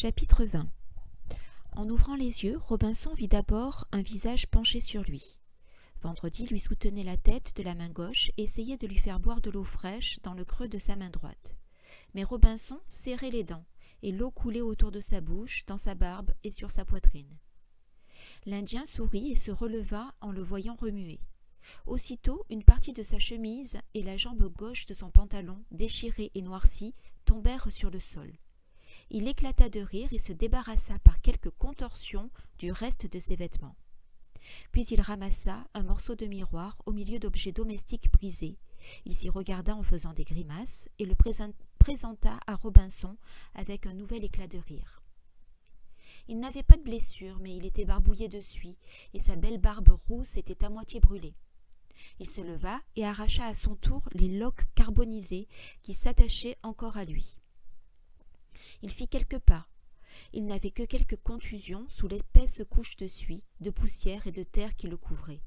Chapitre 20. En ouvrant les yeux, Robinson vit d'abord un visage penché sur lui. Vendredi lui soutenait la tête de la main gauche et essayait de lui faire boire de l'eau fraîche dans le creux de sa main droite. Mais Robinson serrait les dents, et l'eau coulait autour de sa bouche, dans sa barbe et sur sa poitrine. L'Indien sourit et se releva en le voyant remuer. Aussitôt, une partie de sa chemise et la jambe gauche de son pantalon, déchirés et noircis, tombèrent sur le sol. Il éclata de rire et se débarrassa par quelques contorsions du reste de ses vêtements. Puis il ramassa un morceau de miroir au milieu d'objets domestiques brisés. Il s'y regarda en faisant des grimaces et le présenta à Robinson avec un nouvel éclat de rire. Il n'avait pas de blessure, mais il était barbouillé de suie et sa belle barbe rousse était à moitié brûlée. Il se leva et arracha à son tour les loques carbonisées qui s'attachaient encore à lui. Il fit quelques pas. Il n'avait que quelques contusions sous l'épaisse couche de suie, de poussière et de terre qui le couvrait.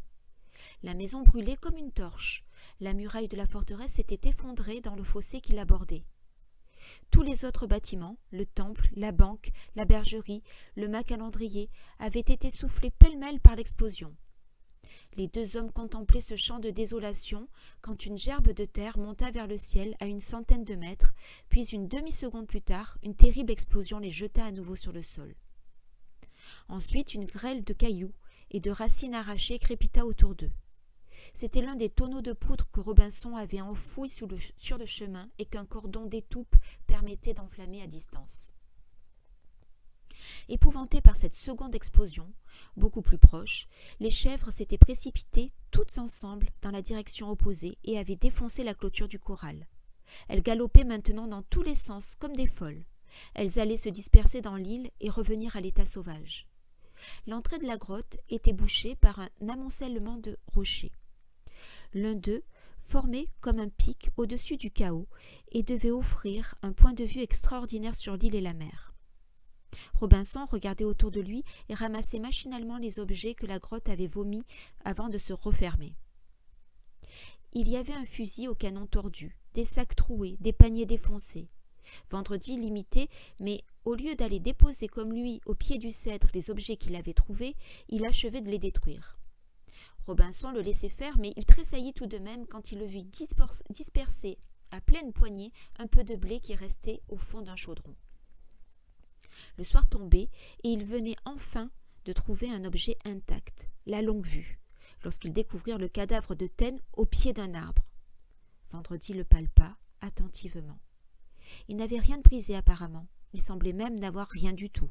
La maison brûlait comme une torche. La muraille de la forteresse s'était effondrée dans le fossé qui l'abordait. Tous les autres bâtiments, le temple, la banque, la bergerie, le mât calendrier, avaient été soufflés pêle-mêle par l'explosion. Les deux hommes contemplaient ce champ de désolation quand une gerbe de terre monta vers le ciel à une centaine de mètres, puis une demi-seconde plus tard, une terrible explosion les jeta à nouveau sur le sol. Ensuite, une grêle de cailloux et de racines arrachées crépita autour d'eux. C'était l'un des tonneaux de poudre que Robinson avait enfoui sur le chemin et qu'un cordon d'étoupe permettait d'enflammer à distance. Épouvantés par cette seconde explosion, beaucoup plus proche, les chèvres s'étaient précipitées toutes ensemble dans la direction opposée et avaient défoncé la clôture du corral. Elles galopaient maintenant dans tous les sens comme des folles. Elles allaient se disperser dans l'île et revenir à l'état sauvage. L'entrée de la grotte était bouchée par un amoncellement de rochers. L'un d'eux formait comme un pic au-dessus du chaos et devait offrir un point de vue extraordinaire sur l'île et la mer. Robinson regardait autour de lui et ramassait machinalement les objets que la grotte avait vomis avant de se refermer. Il y avait un fusil au canon tordu, des sacs troués, des paniers défoncés. Vendredi l'imitait, mais au lieu d'aller déposer comme lui au pied du cèdre les objets qu'il avait trouvés, il achevait de les détruire. Robinson le laissait faire, mais il tressaillit tout de même quand il le vit disperser à pleine poignée un peu de blé qui restait au fond d'un chaudron. Le soir tombait et ils venaient enfin de trouver un objet intact, la longue-vue, lorsqu'ils découvrirent le cadavre de Taine au pied d'un arbre. Vendredi le palpa attentivement. Il n'avait rien de brisé apparemment, il semblait même n'avoir rien du tout.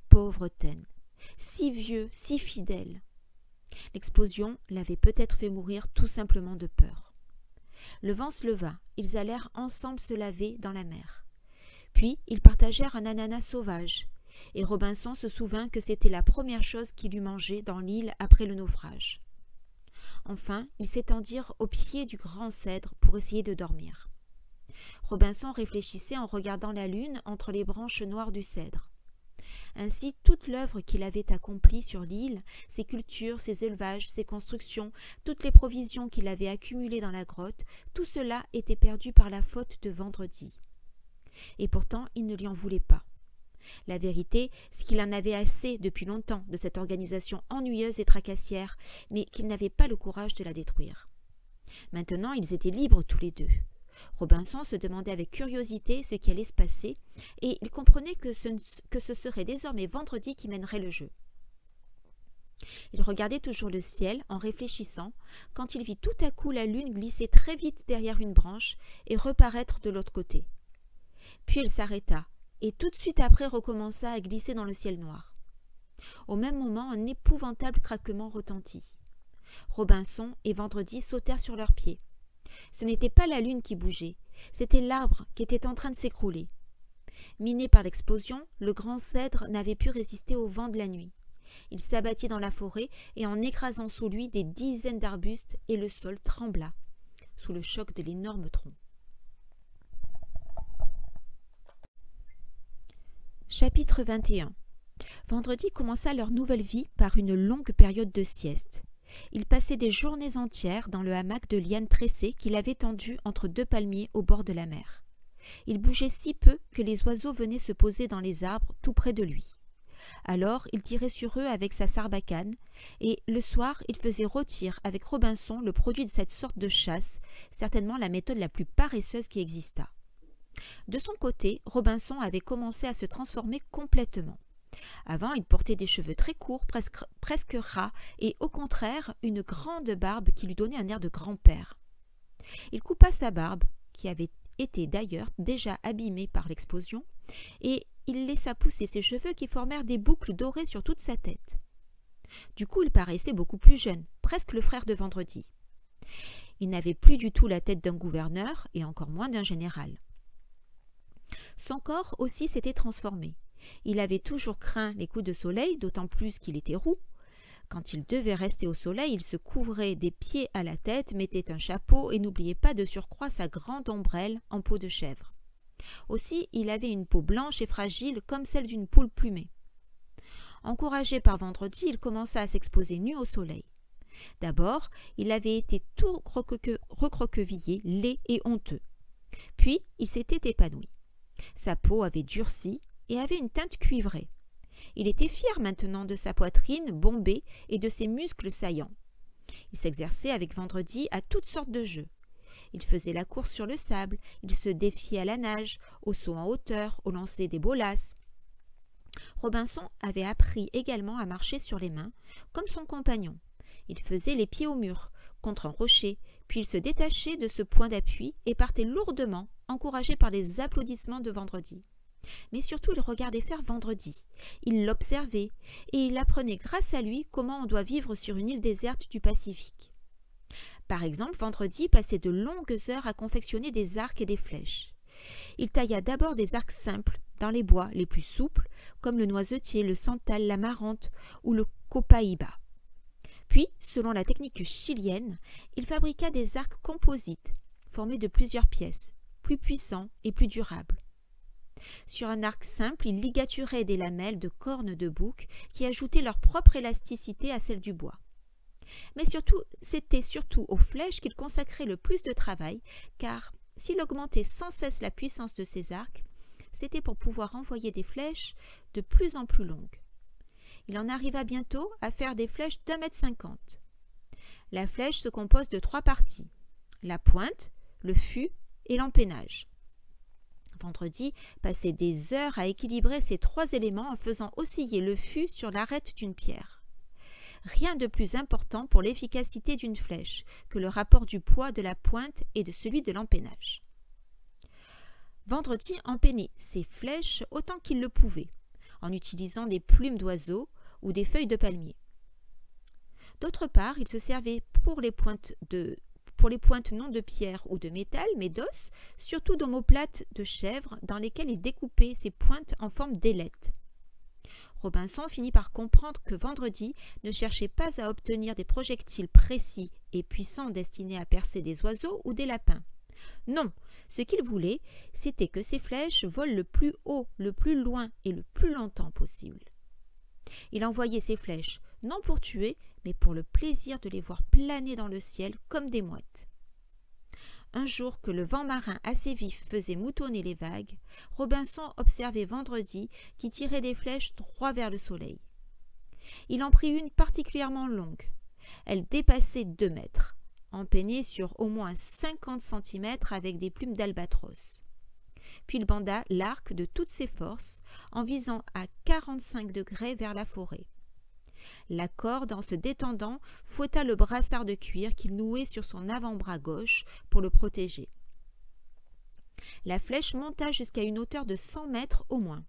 Pauvre Taine, si vieux, si fidèle. L'explosion l'avait peut-être fait mourir tout simplement de peur. Le vent se leva, ils allèrent ensemble se laver dans la mer. Puis, ils partagèrent un ananas sauvage, et Robinson se souvint que c'était la première chose qu'il eût mangée dans l'île après le naufrage. Enfin, ils s'étendirent au pied du grand cèdre pour essayer de dormir. Robinson réfléchissait en regardant la lune entre les branches noires du cèdre. Ainsi, toute l'œuvre qu'il avait accomplie sur l'île, ses cultures, ses élevages, ses constructions, toutes les provisions qu'il avait accumulées dans la grotte, tout cela était perdu par la faute de Vendredi. Et pourtant, il ne lui en voulait pas. La vérité, c'est qu'il en avait assez depuis longtemps de cette organisation ennuyeuse et tracassière, mais qu'il n'avait pas le courage de la détruire. Maintenant, ils étaient libres tous les deux. Robinson se demandait avec curiosité ce qui allait se passer, et il comprenait que ce serait désormais Vendredi qui mènerait le jeu. Il regardait toujours le ciel en réfléchissant, quand il vit tout à coup la lune glisser très vite derrière une branche et reparaître de l'autre côté. Puis elle s'arrêta, et tout de suite après recommença à glisser dans le ciel noir. Au même moment, un épouvantable craquement retentit. Robinson et Vendredi sautèrent sur leurs pieds. Ce n'était pas la lune qui bougeait, c'était l'arbre qui était en train de s'écrouler. Miné par l'explosion, le grand cèdre n'avait pu résister au vent de la nuit. Il s'abattit dans la forêt et en écrasant sous lui des dizaines d'arbustes et le sol trembla sous le choc de l'énorme tronc. Chapitre 21. Vendredi commença leur nouvelle vie par une longue période de sieste. Ils passaient des journées entières dans le hamac de lianes tressées qu'il avait tendu entre deux palmiers au bord de la mer. Il bougeait si peu que les oiseaux venaient se poser dans les arbres tout près de lui. Alors il tirait sur eux avec sa sarbacane, et le soir il faisait rôtir avec Robinson le produit de cette sorte de chasse, certainement la méthode la plus paresseuse qui existât. De son côté, Robinson avait commencé à se transformer complètement. Avant, il portait des cheveux très courts, presque ras, et au contraire, une grande barbe qui lui donnait un air de grand-père. Il coupa sa barbe, qui avait été d'ailleurs déjà abîmée par l'explosion, et il laissa pousser ses cheveux qui formèrent des boucles dorées sur toute sa tête. Du coup, il paraissait beaucoup plus jeune, presque le frère de Vendredi. Il n'avait plus du tout la tête d'un gouverneur, et encore moins d'un général. Son corps aussi s'était transformé. Il avait toujours craint les coups de soleil, d'autant plus qu'il était roux. Quand il devait rester au soleil, il se couvrait des pieds à la tête, mettait un chapeau et n'oubliait pas de surcroît sa grande ombrelle en peau de chèvre. Aussi, il avait une peau blanche et fragile comme celle d'une poule plumée. Encouragé par Vendredi, il commença à s'exposer nu au soleil. D'abord, il avait été tout recroquevillé, laid et honteux. Puis, il s'était épanoui. Sa peau avait durci et avait une teinte cuivrée. Il était fier maintenant de sa poitrine bombée et de ses muscles saillants. Il s'exerçait avec Vendredi à toutes sortes de jeux. Il faisait la course sur le sable, il se défiait à la nage, au saut en hauteur, au lancer des bolasses. Robinson avait appris également à marcher sur les mains, comme son compagnon. Il faisait les pieds au mur, contre un rocher, puis il se détachait de ce point d'appui et partait lourdement, encouragé par les applaudissements de Vendredi. Mais surtout, il regardait faire Vendredi. Il l'observait, et il apprenait grâce à lui comment on doit vivre sur une île déserte du Pacifique. Par exemple, Vendredi passait de longues heures à confectionner des arcs et des flèches. Il tailla d'abord des arcs simples, dans les bois les plus souples, comme le noisetier, le santal, la marante ou le copaïba. Puis, selon la technique chilienne, il fabriqua des arcs composites, formés de plusieurs pièces, plus puissants et plus durables. Sur un arc simple, il ligaturait des lamelles de cornes de bouc qui ajoutaient leur propre élasticité à celle du bois. Mais c'était surtout aux flèches qu'il consacrait le plus de travail, car s'il augmentait sans cesse la puissance de ses arcs, c'était pour pouvoir envoyer des flèches de plus en plus longues. Il en arriva bientôt à faire des flèches d'1,50 m. La flèche se compose de 3 parties, la pointe, le fût et l'empennage. Vendredi passait des heures à équilibrer ces 3 éléments en faisant osciller le fût sur l'arête d'une pierre. Rien de plus important pour l'efficacité d'une flèche que le rapport du poids de la pointe et de celui de l'empennage. Vendredi empennait ses flèches autant qu'il le pouvait, en utilisant des plumes d'oiseaux ou des feuilles de palmier. D'autre part, il se servait pour les pointes non de pierre ou de métal, mais d'os, surtout d'omoplates de chèvre dans lesquelles il découpait ses pointes en forme d'ailettes. Robinson finit par comprendre que Vendredi ne cherchait pas à obtenir des projectiles précis et puissants destinés à percer des oiseaux ou des lapins. Non, ce qu'il voulait, c'était que ses flèches volent le plus haut, le plus loin et le plus longtemps possible. Il envoyait ses flèches, non pour tuer, mais pour le plaisir de les voir planer dans le ciel comme des mouettes. Un jour que le vent marin assez vif faisait moutonner les vagues, Robinson observait Vendredi qui tirait des flèches droit vers le soleil. Il en prit une particulièrement longue. Elle dépassait 2 mètres, empennée sur au moins 50 cm avec des plumes d'albatros. Puis il banda l'arc de toutes ses forces en visant à 45 degrés vers la forêt. La corde, en se détendant, fouetta le brassard de cuir qu'il nouait sur son avant-bras gauche pour le protéger. La flèche monta jusqu'à une hauteur de 100 mètres au moins.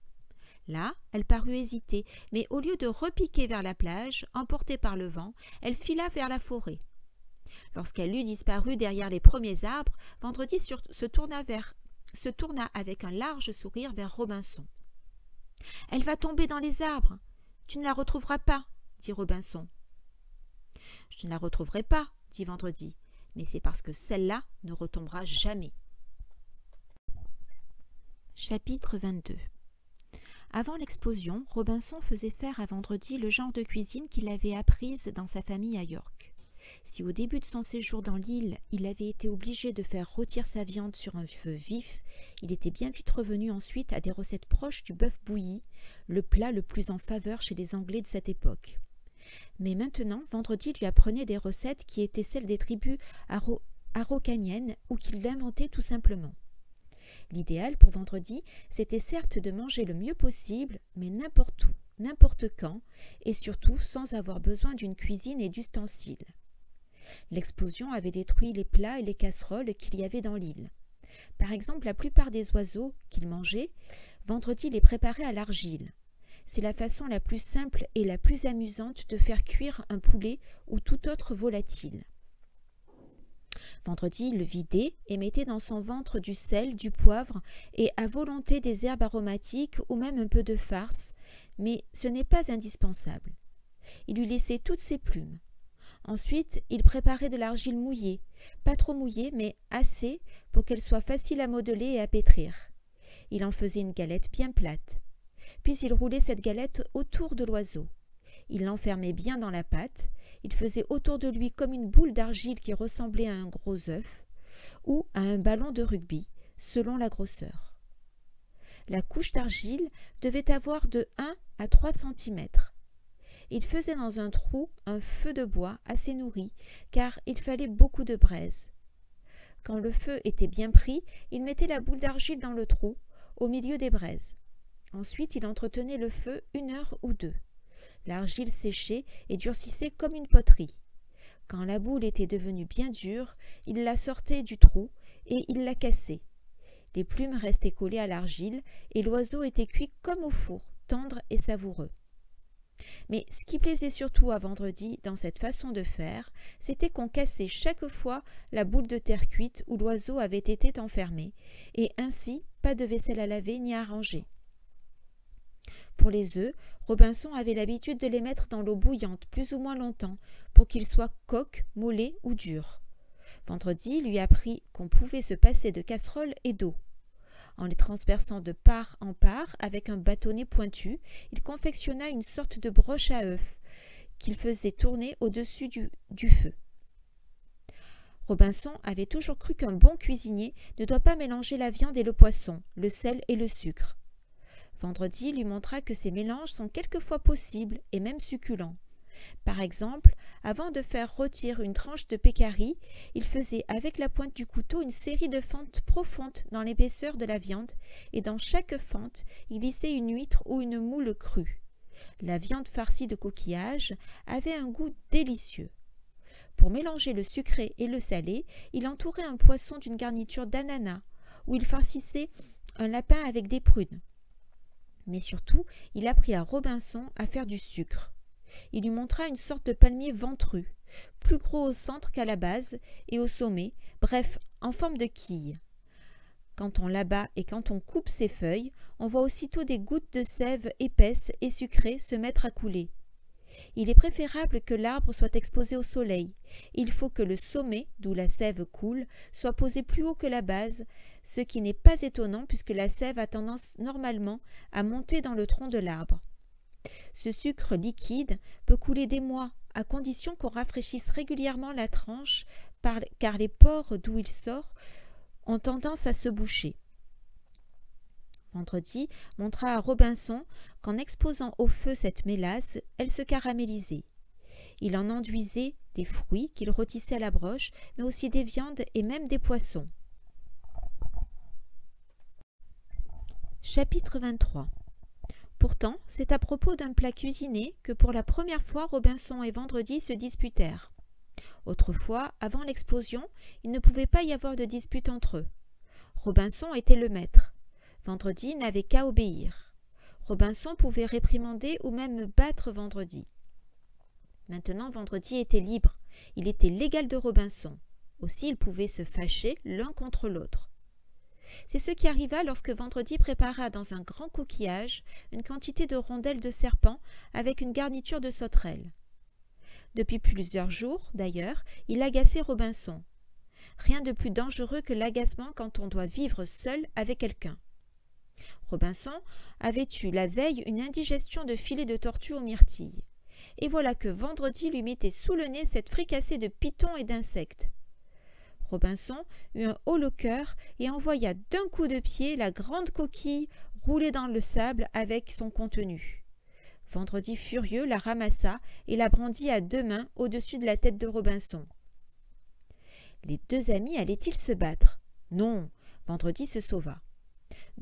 Là, elle parut hésiter, mais au lieu de repiquer vers la plage, emportée par le vent, elle fila vers la forêt. Lorsqu'elle eut disparu derrière les premiers arbres, Vendredi se tourna avec un large sourire vers Robinson. « Elle va tomber dans les arbres. Tu ne la retrouveras pas, » dit Robinson. « Je ne la retrouverai pas, » dit Vendredi, « mais c'est parce que celle-là ne retombera jamais. » Chapitre 22. Avant l'explosion, Robinson faisait faire à Vendredi le genre de cuisine qu'il avait apprise dans sa famille à York. Si au début de son séjour dans l'île, il avait été obligé de faire rôtir sa viande sur un feu vif, il était bien vite revenu ensuite à des recettes proches du bœuf bouilli, le plat le plus en faveur chez les Anglais de cette époque. Mais maintenant, Vendredi lui apprenait des recettes qui étaient celles des tribus araucaniennes ou qu'il l'inventait tout simplement. L'idéal pour Vendredi, c'était certes de manger le mieux possible, mais n'importe où, n'importe quand, et surtout sans avoir besoin d'une cuisine et d'ustensiles. L'explosion avait détruit les plats et les casseroles qu'il y avait dans l'île. Par exemple, la plupart des oiseaux qu'il mangeait, Vendredi les préparait à l'argile. C'est la façon la plus simple et la plus amusante de faire cuire un poulet ou tout autre volatile. Vendredi le vidait et mettait dans son ventre du sel, du poivre et à volonté des herbes aromatiques ou même un peu de farce, mais ce n'est pas indispensable. Il lui laissait toutes ses plumes. Ensuite, il préparait de l'argile mouillée, pas trop mouillée, mais assez pour qu'elle soit facile à modeler et à pétrir. Il en faisait une galette bien plate. Puis il roulait cette galette autour de l'oiseau. Il l'enfermait bien dans la pâte, il faisait autour de lui comme une boule d'argile qui ressemblait à un gros œuf ou à un ballon de rugby, selon la grosseur. La couche d'argile devait avoir de 1 à 3 cm. Il faisait dans un trou un feu de bois assez nourri, car il fallait beaucoup de braise. Quand le feu était bien pris, il mettait la boule d'argile dans le trou, au milieu des braises. Ensuite, il entretenait le feu 1 heure ou 2. L'argile séchait et durcissait comme une poterie. Quand la boule était devenue bien dure, il la sortait du trou et il la cassait. Les plumes restaient collées à l'argile et l'oiseau était cuit comme au four, tendre et savoureux. Mais ce qui plaisait surtout à Vendredi dans cette façon de faire, c'était qu'on cassait chaque fois la boule de terre cuite où l'oiseau avait été enfermé, et ainsi pas de vaisselle à laver ni à ranger. Pour les œufs, Robinson avait l'habitude de les mettre dans l'eau bouillante plus ou moins longtemps pour qu'ils soient coques, mollets ou durs. Vendredi lui apprit qu'on pouvait se passer de casserole et d'eau. En les transperçant de part en part avec un bâtonnet pointu, il confectionna une sorte de broche à œufs qu'il faisait tourner au-dessus du feu. Robinson avait toujours cru qu'un bon cuisinier ne doit pas mélanger la viande et le poisson, le sel et le sucre. Vendredi lui montra que ces mélanges sont quelquefois possibles et même succulents. Par exemple, avant de faire rôtir une tranche de pécari, il faisait avec la pointe du couteau une série de fentes profondes dans l'épaisseur de la viande, et dans chaque fente, il lissait une huître ou une moule crue. La viande farcie de coquillages avait un goût délicieux. Pour mélanger le sucré et le salé, il entourait un poisson d'une garniture d'ananas, ou il farcissait un lapin avec des prunes. Mais surtout, il apprit à Robinson à faire du sucre. Il lui montra une sorte de palmier ventru, plus gros au centre qu'à la base et au sommet, bref, en forme de quille. Quand on l'abat et quand on coupe ses feuilles, on voit aussitôt des gouttes de sève épaisses et sucrées se mettre à couler. Il est préférable que l'arbre soit exposé au soleil. Il faut que le sommet, d'où la sève coule, soit posé plus haut que la base, ce qui n'est pas étonnant puisque la sève a tendance normalement à monter dans le tronc de l'arbre. Ce sucre liquide peut couler des mois, à condition qu'on rafraîchisse régulièrement la tranche, car les pores d'où il sort ont tendance à se boucher. Vendredi montra à Robinson qu'en exposant au feu cette mélasse, elle se caramélisait. Il en enduisait des fruits qu'il rôtissait à la broche, mais aussi des viandes et même des poissons. Chapitre 23. Pourtant, c'est à propos d'un plat cuisiné que pour la première fois Robinson et Vendredi se disputèrent. Autrefois, avant l'explosion, il ne pouvait pas y avoir de dispute entre eux. Robinson était le maître. Vendredi n'avait qu'à obéir. Robinson pouvait réprimander ou même battre Vendredi. Maintenant, Vendredi était libre. Il était l'égal de Robinson. Aussi, ils pouvaient se fâcher l'un contre l'autre. C'est ce qui arriva lorsque Vendredi prépara dans un grand coquillage une quantité de rondelles de serpent avec une garniture de sauterelles. Depuis plusieurs jours, d'ailleurs, il agaçait Robinson. Rien de plus dangereux que l'agacement quand on doit vivre seul avec quelqu'un. Robinson avait eu la veille une indigestion de filet de tortue aux myrtilles. et voilà que Vendredi lui mettait sous le nez cette fricassée de pitons et d'insectes. Robinson eut un haut le cœur et envoya d'un coup de pied la grande coquille rouler dans le sable avec son contenu. Vendredi furieux la ramassa et la brandit à 2 mains au-dessus de la tête de Robinson. Les 2 amis allaient-ils se battre? Non, Vendredi se sauva.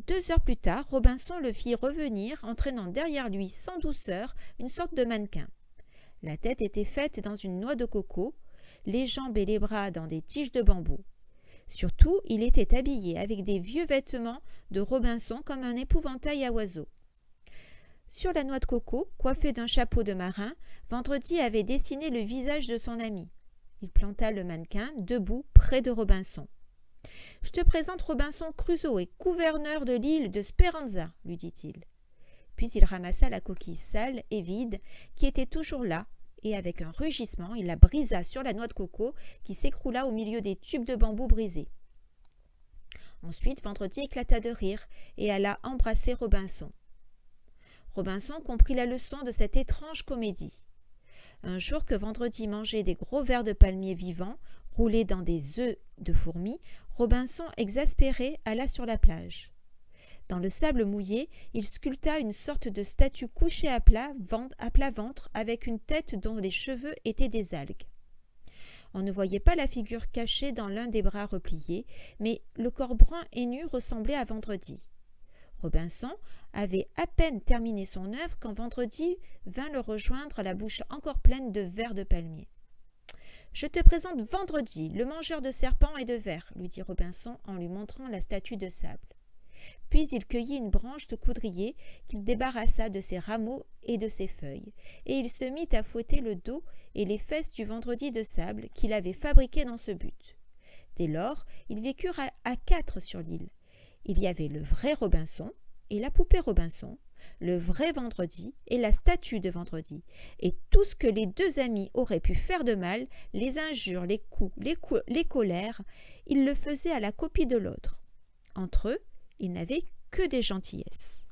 2 heures plus tard, Robinson le fit revenir, entraînant derrière lui sans douceur une sorte de mannequin. La tête était faite dans une noix de coco, les jambes et les bras dans des tiges de bambou. Surtout, il était habillé avec des vieux vêtements de Robinson comme un épouvantail à oiseaux. Sur la noix de coco, coiffée d'un chapeau de marin, Vendredi avait dessiné le visage de son ami. Il planta le mannequin debout près de Robinson. « Je te présente Robinson Crusoe, gouverneur de l'île de Speranza, lui dit-il. Puis il ramassa la coquille sale et vide qui était toujours là, et avec un rugissement, il la brisa sur la noix de coco qui s'écroula au milieu des tubes de bambou brisés. Ensuite, Vendredi éclata de rire et alla embrasser Robinson. Robinson comprit la leçon de cette étrange comédie. Un jour que Vendredi mangeait des gros vers de palmier vivants, roulés dans des œufs de fourmis, Robinson, exaspéré, alla sur la plage. Dans le sable mouillé, il sculpta une sorte de statue couchée à plat ventre avec une tête dont les cheveux étaient des algues. On ne voyait pas la figure cachée dans l'un des bras repliés, mais le corps brun et nu ressemblait à Vendredi. Robinson avait à peine terminé son œuvre quand Vendredi vint le rejoindre, la bouche encore pleine de vers de palmier. « Je te présente Vendredi, le mangeur de serpents et de vers, lui dit Robinson en lui montrant la statue de sable. Puis il cueillit une branche de coudrier qu'il débarrassa de ses rameaux et de ses feuilles, et il se mit à fouetter le dos et les fesses du Vendredi de sable qu'il avait fabriqué dans ce but. Dès lors, ils vécurent à 4 sur l'île. Il y avait le vrai Robinson et la poupée Robinson, le vrai Vendredi et la statue de Vendredi, et tout ce que les 2 amis auraient pu faire de mal, les injures, les coups, les colères, ils le faisaient à la copie de l'autre. Entre eux, ils n'avaient que des gentillesses.